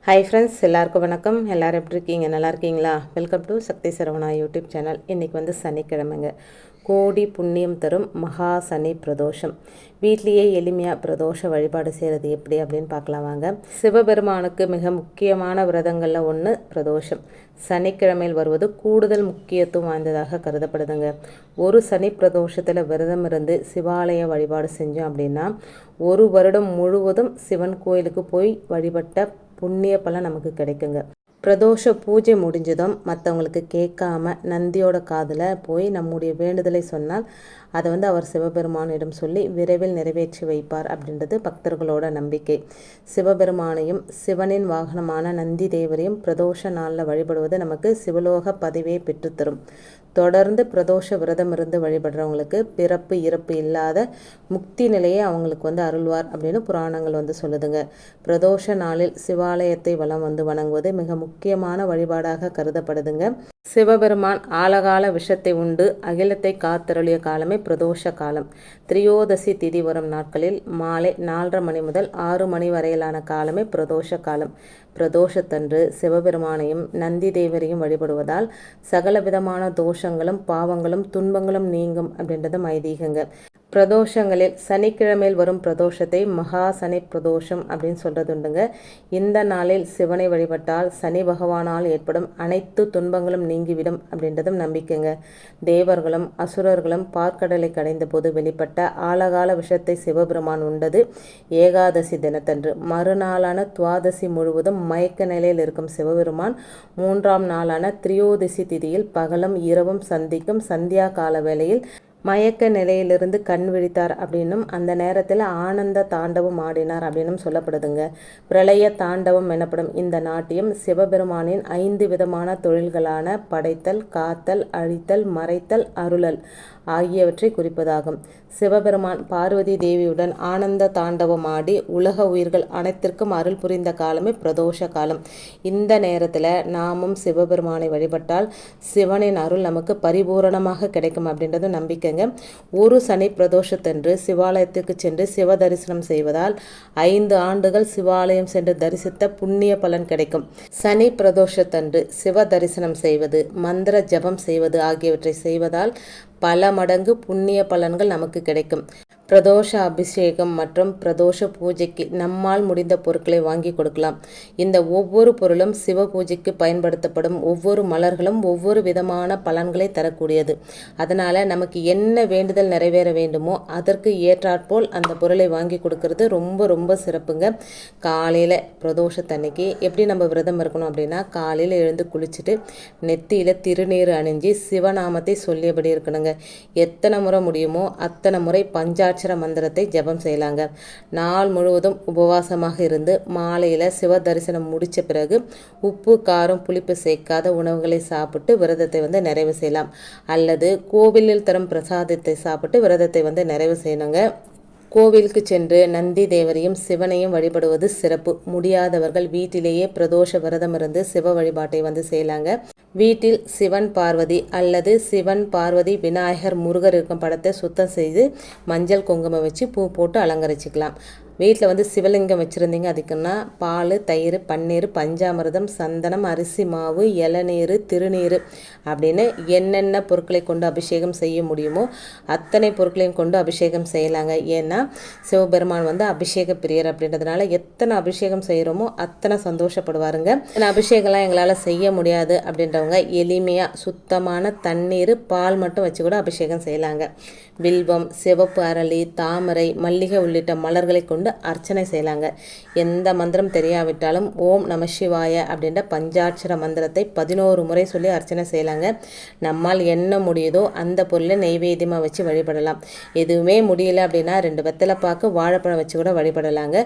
Hi friends, எல்லாருக்கும் வணக்கம். எல்லோரும் எப்படி இருக்கீங்க? நல்லா இருக்கீங்களா? Welcome to Sakthi Saravana YouTube channel. இன்றைக்கி சனிக்கிழமைங்க. கோடி புண்ணியம் தரும் மகா சனி பிரதோஷம். வீட்லேயே எளிமையாக பிரதோஷ வழிபாடு செய்கிறது எப்படி அப்படின்னு பார்க்கலாம் வாங்க. சிவபெருமானுக்கு மிக முக்கியமான விரதங்களில் ஒன்று பிரதோஷம். சனிக்கிழமையில் வருவது கூடுதல் முக்கியத்துவம் வாய்ந்ததாக கருதப்படுதுங்க. ஒரு சனி பிரதோஷத்தில் விரதம் இருந்து சிவாலய வழிபாடு செஞ்சோம் அப்படின்னா ஒரு வருடம் முழுவதும் சிவன் கோயிலுக்கு போய் வழிபட்ட புண்ணிய பலன் நமக்கு கிடைக்குங்க. பிரதோஷ பூஜை முடிஞ்சதும் மற்றவங்களுக்கு கேட்காம நந்தியோட காதில் போய் நம்முடைய வேண்டுதலை சொன்னால் அதை அவர் சிவபெருமானிடம் சொல்லி விரைவில் நிறைவேற்றி வைப்பார் அப்படின்றது பக்தர்களோட நம்பிக்கை. சிவபெருமானையும் சிவனின் வாகனமான நந்தி தேவரையும் பிரதோஷ நாளில் வழிபடுவது நமக்கு சிவலோக பதவியை பெற்றுத்தரும். தொடர்ந்து பிரதோஷ விரதம் இருந்து வழிபடுறவங்களுக்கு பிறப்பு இறப்பு இல்லாத முக்தி நிலையை அவங்களுக்கு அருள்வார் அப்படின்னு புராணங்கள் சொல்லுதுங்க. பிரதோஷ நாளில் சிவாலயத்தை வலம் வணங்குவது மிக முக்கியமான வழிபாடாக கருதப்படுதுங்க. சிவபெருமான் ஆலகால விஷத்தை உண்டு அகிலத்தை காத்தருளிய காலமே பிரதோஷ காலம். திரியோதசி திதி வரும் நாட்களில் மாலை 4:30 மணி முதல் 6 மணி வரையிலான காலமே பிரதோஷ காலம். பிரதோஷத்தன்று சிவபெருமானையும் நந்தி தேவரையும் வழிபடுவதால் சகல விதமான தோஷங்களும் பாவங்களும் துன்பங்களும் நீங்கும் அப்படின்றது ஐதீகங்க. பிரதோஷங்களில் சனிக்கிழமையில் வரும் பிரதோஷத்தை மகா சனி பிரதோஷம் அப்படின்னு சொல்கிறதுண்டுங்க. இந்த நாளில் சிவனை வழிபட்டால் சனி பகவானால் ஏற்படும் அனைத்து துன்பங்களும் நீங்கிவிடும் அப்படின்றதும் நம்பிக்கைங்க. தேவர்களும் அசுரர்களும் பார்க்கடலை கடைந்த போது வெளிப்பட்ட ஆழகால விஷத்தை சிவபெருமான் உண்டது ஏகாதசி தினத்தன்று. மறுநாளான துவாதசி முழுவதும் மயக்க நிலையில் இருக்கும் சிவபெருமான் 3ஆம் நாளான திரியோதசி திதியில் பகலும் இரவும் சந்திக்கும் சந்தியா கால வேளையில் மயக்க நிலையிலிருந்து கண் விழித்தார் அப்படின்னும் அந்த நேரத்தில் ஆனந்த தாண்டவம் ஆடினார் அப்படின்னும் சொல்லப்படுதுங்க. பிரளய தாண்டவம் எனப்படும் இந்த நாட்டியம் சிவபெருமானின் 5 விதமான தொழில்களான படைத்தல், காத்தல், அழித்தல், மறைத்தல், அருளல் ஆகியவற்றை குறிப்பதாகும். சிவபெருமான் பார்வதி தேவியுடன் ஆனந்த தாண்டவம் ஆடி உலக உயிர்கள் அனைத்திற்கும் அருள் புரிந்த காலமே பிரதோஷ காலம். இந்த நேரத்தில் நாமும் சிவபெருமானை வழிபட்டால் சிவனின் அருள் நமக்கு பரிபூரணமாக கிடைக்கும் அப்படின்றது நம்பிக்கைங்க. ஒரு சனி பிரதோஷத்தன்று சிவாலயத்துக்கு சென்று சிவ தரிசனம் செய்வதால் 5 ஆண்டுகள் சிவாலயம் சென்று தரிசித்த புண்ணிய பலன் கிடைக்கும். சனி பிரதோஷத்தன்று சிவ தரிசனம் செய்வது, மந்திர ஜபம் செய்வது ஆகியவற்றை செய்வதால் பல மடங்கு புண்ணிய பலன்கள் நமக்கு கிடைக்கும். பிரதோஷ அபிஷேகம் மற்றும் பிரதோஷ பூஜைக்கு நம்மால் முடிந்த பொருட்களை வாங்கி கொடுக்கலாம். இந்த ஒவ்வொரு பொருளும் சிவ பூஜைக்கு பயன்படுத்தப்படும் ஒவ்வொரு மலர்களும் ஒவ்வொரு விதமான பலன்களை தரக்கூடியது. அதனால் நமக்கு என்ன வேண்டுதல் நிறைவேற வேண்டுமோ அதற்கு ஏற்றாற்போல் அந்த பொருளை வாங்கி கொடுக்கறது ரொம்ப ரொம்ப சிறப்புங்க. காலையில் பிரதோஷத்தன்னைக்கு எப்படி நம்ம விரதம் இருக்கணும் அப்படின்னா, காலையில் எழுந்து குளிச்சுட்டு நெத்தியில் திருநீர் அணிஞ்சு சிவநாமத்தை சொல்லியபடி இருக்கணுங்க. எத்தனை முறை முடியுமோ அத்தனை முறை பஞ்சாட்சர மந்திரத்தை ஜபம் செய்யலாங்க. நாள் முழுவதும் உபவாசமாக இருந்து மாலையில் சிவ தரிசனம் முடித்த பிறகு உப்பு காரம் புளிப்பு சேர்க்காத உணவுகளை சாப்பிட்டு விரதத்தை நிறைவு செய்யலாம். அல்லது கோவிலில் தரும் பிரசாதத்தை சாப்பிட்டு விரதத்தை நிறைவு செய்யணுங்க. கோவிலுக்கு சென்று நந்தி தேவரையும் சிவனையும் வழிபடுவது சிறப்பு. முடியாதவர்கள் வீட்டிலேயே பிரதோஷ விரதம் இருந்து சிவ வழிபாட்டை செய்யலாங்க. வீட்டில் சிவன் பார்வதி அல்லது சிவன் பார்வதி விநாயகர் முருகர் இருக்கும் படத்தை சுத்தம் செய்து மஞ்சள் குங்குமம் வச்சு பூ போட்டு அலங்கரிச்சிக்கலாம். வீட்டில் சிவலிங்கம் வச்சுருந்தீங்க அதுக்குன்னா பால், தயிர், பன்னீர், பஞ்சாமிர்தம், சந்தனம், அரிசி மாவு, இளநீர், திருநீர் அப்படின்னு என்னென்ன பொருட்களை கொண்டு அபிஷேகம் செய்ய முடியுமோ அத்தனை பொருட்களையும் கொண்டு அபிஷேகம் செய்யலாங்க. ஏன்னா சிவபெருமான் அபிஷேக பிரியர் அப்படின்றதுனால எத்தனை அபிஷேகம் செய்கிறோமோ அத்தனை சந்தோஷப்படுவாருங்க. அபிஷேகம்லாம் எங்களால் செய்ய முடியாது அப்படின்றவங்க எளிமையாக சுத்தமான தண்ணீர், பால் மட்டும் வச்சு கூட அபிஷேகம் செய்யலாங்க. வில்வம், சிவப்பு அரளி, தாமரை, மல்லிகை உள்ளிட்ட மலர்களை கொண்டு அர்ச்சனை செய்யலாங்க. எந்த மந்திரம் தெரியாவிட்டாலும் ஓம் நம சிவாய அப்படின்ற பஞ்சாட்சர மந்திரத்தை 11 முறை சொல்லி அர்ச்சனை செய்யலாங்க. நம்மால் என்ன முடியுதோ அந்த பொருளை நெய்வேத்தியமாக வச்சு வழிபடலாம். எதுவுமே முடியல அப்படின்னா 2 வெத்தலை பாக்கு, வாழைப்பழம் வச்சு கூட வழிபடலாங்க.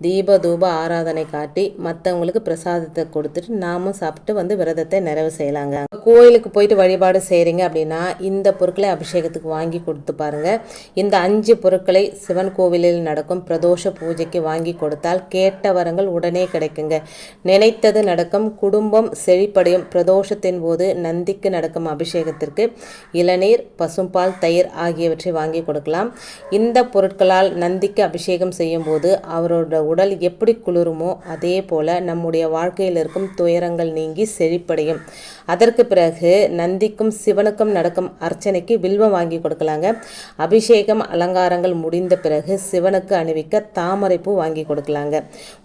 தீப தூப ஆராதனை காட்டி மற்றவங்களுக்கு பிரசாதத்தை கொடுத்துட்டு நாமும் சாப்பிட்டு விரதத்தை நிறைவு செய்யலாம். செய்யலாங்க. கோயிலுக்கு போயிட்டு வழிபாடு செய்கிறீங்க அப்படின்னா இந்த பொருட்களை அபிஷேகத்துக்கு வாங்கி கொடுத்து பாருங்கள். இந்த 5 பொருட்களை சிவன் கோவிலில் நடக்கும் பிரதோஷ பூஜைக்கு வாங்கி கொடுத்தால் கேட்ட வரங்கள் உடனே கிடைக்குங்க. நினைத்தது நடக்கும், குடும்பம் செழிப்படையும். பிரதோஷத்தின் போது நந்திக்கு நடக்கும் அபிஷேகத்திற்கு இளநீர், பசும்பால், தயிர் ஆகியவற்றை வாங்கி கொடுக்கலாம். இந்த பொருட்களால் நந்திக்கு அபிஷேகம் செய்யும் போது அவரோட உடல் எப்படி குளிருமோ அதே போல நம்முடைய வாழ்க்கையில் இருக்கும் துயரங்கள் நீங்கி செழிப்படையும். அதற்கு பிறகு நந்திக்கும் சிவனுக்கும் நடக்கும் அர்ச்சனைக்கு வில்வம் வாங்கி கொடுக்கலாங்க. அபிஷேகம் அலங்காரங்கள் முடிந்த பிறகு சிவனுக்கு அணிவிக்க தாமரைப்பூ வாங்கி கொடுக்கலாங்க.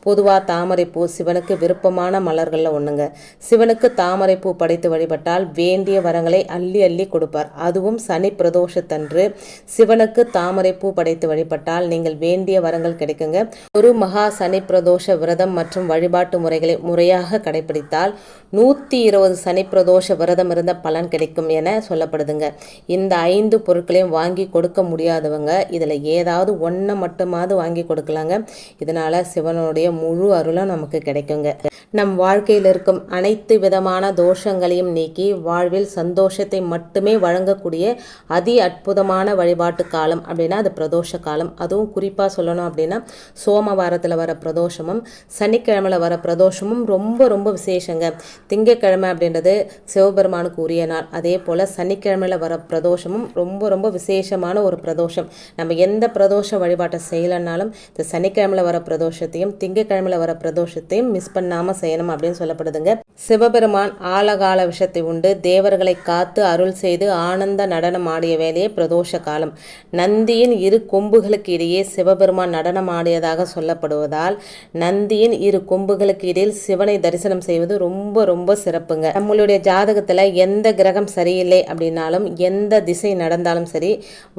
பொதுவாக தாமரைப்பூ சிவனுக்கு விருப்பமான மலர்களில் ஒன்றுங்க. சிவனுக்கு தாமரைப்பூ படைத்து வழிபட்டால் வேண்டிய வரங்களை அள்ளி அள்ளி கொடுப்பார். அதுவும் சனி பிரதோஷத்தன்று சிவனுக்கு தாமரைப்பூ படைத்து வழிபட்டால் நீங்கள் வேண்டிய வரங்கள் கிடைக்குங்க. ஒரு மகா சனி பிரதோஷ விரதம் மற்றும் வழிபாட்டு முறைகளை முறையாக கடைபிடித்தால் 120 சனி பிரதோஷ விரதம் இருந்த பலன் கிடைக்கும் என சொல்லப்படுதுங்க. இந்த 5 பொருட்களையும் வாங்கி கொடுக்க முடியாதவங்க இதில் ஏதாவது ஒன்றை மட்டுமாவது வாங்கி கொடுக்கலாங்க. இதனால் சிவனுடைய முழு அருளும் நமக்கு கிடைக்குங்க. நம் வாழ்க்கையில் இருக்கும் அனைத்து விதமான தோஷங்களையும் நீக்கி வாழ்வில் சந்தோஷத்தை மட்டுமே வழங்கக்கூடிய அதி அற்புதமான வழிபாட்டு காலம் அப்படின்னா அது பிரதோஷ காலம். அதுவும் குறிப்பாக சொல்லணும் அப்படின்னா சோமவாரத்தில் வர பிரதோஷமும் சனிக்கிழமையில் வர பிரதோஷமும் ரொம்ப ரொம்ப விசேஷங்க. திங்கக்கிழமை அப்படின்றது சிவபெருமானுக்கு உரிய நாள். அதே போல் சனிக்கிழமையில் வர பிரதோஷமும் ரொம்ப ரொம்ப விசேஷமான ஒரு பிரதோஷம். நம்ம எந்த பிரதோஷ வழிபாட்டை செய்யலைன்னாலும் இந்த சனிக்கிழமையில் வர பிரதோஷத்தையும் திங்கக்கிழமையில் வர பிரதோஷத்தையும் மிஸ் பண்ணாமல் செய்யணும் அப்படின்னு சொல்லப்படுதுங்க. சிவபெருமான் ஆழகால விஷத்தை உண்டு தேவர்களை காத்து அருள் செய்து ஆனந்த நடனம் ஆடிய வேலையே பிரதோஷ காலம். நந்தியின் 2 கொம்புகளுக்கு இடையே சிவபெருமான் நடனம் ஆடியதாக சொல்லப்படுவதால் நந்தியின் 2 கொம்புகளுக்கு இடையில் சிவனை தரிசனம் செய்வது ரொம்ப ரொம்ப சிறப்புங்க. நம்மளுடைய ஜாதகத்தில் எந்த கிரகம் சரியில்லை அப்படின்னாலும் எந்த திசை நடந்தாலும் சரி,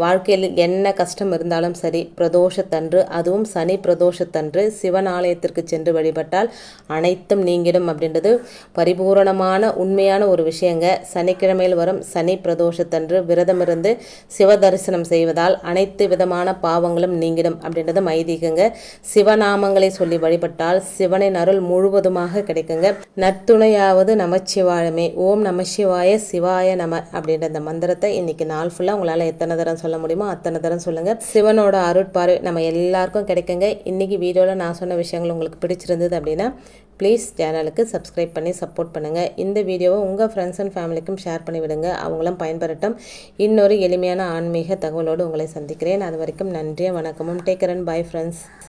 வாழ்க்கையில் என்ன கஷ்டம் இருந்தாலும் சரி, பிரதோஷத்தன்று அதுவும் சனி பிரதோஷத்தன்று சிவன் ஆலயத்திற்கு சென்று வழிபட்டால் அனைத்தும் நீங்கிடும் அப்படின்றது பரிபூரணமான உண்மையான ஒரு விஷயங்க. சனிக்கிழமையில் வரும் சனி பிரதோஷத்தன்று விரதமிருந்து சிவ தரிசனம் செய்வதால் அனைத்து விதமான பாவங்களும் நீங்கிடும் அப்படின்றது ஐதீகங்க. சிவநாமங்களை சொல்லி வழிபட்டால் சிவனின் அருள் முழுவதுமாக கிடைக்குங்க. நற்துணையாவது நமச்சிவாயமே. ஓம் நமசிவாய சிவாய நம அப்படின்ற அந்த மந்திரத்தை இன்னைக்கு நாள் ஃபுல்லாக உங்களால் எத்தனை தரம் சொல்ல முடியுமோ அத்தனை தரம் சொல்லுங்கள். சிவனோட அருட்பார்வை நம்ம எல்லாருக்கும் கிடைக்குங்க. இன்றைக்கி வீடியோவில் நான் சொன்ன விஷயங்கள் உங்களுக்கு பிடிச்சிருந்தது அப்படின்னா ப்ளீஸ் சேனலுக்கு சப்ஸ்கிரைப் பண்ணி சப்போர்ட் பண்ணுங்கள். இந்த வீடியோவை உங்கள் ஃப்ரெண்ட்ஸ் அண்ட் ஃபேமிலிக்கும் ஷேர் பண்ணி விடுங்க. அவங்களும் பயன்பெறட்டும். இன்னொரு எளிமையான ஆன்மீக தகவலோடு உங்களை சந்திக்கிறேன். அது வரைக்கும் நன்றி, வணக்கமும். Take care and bye friends.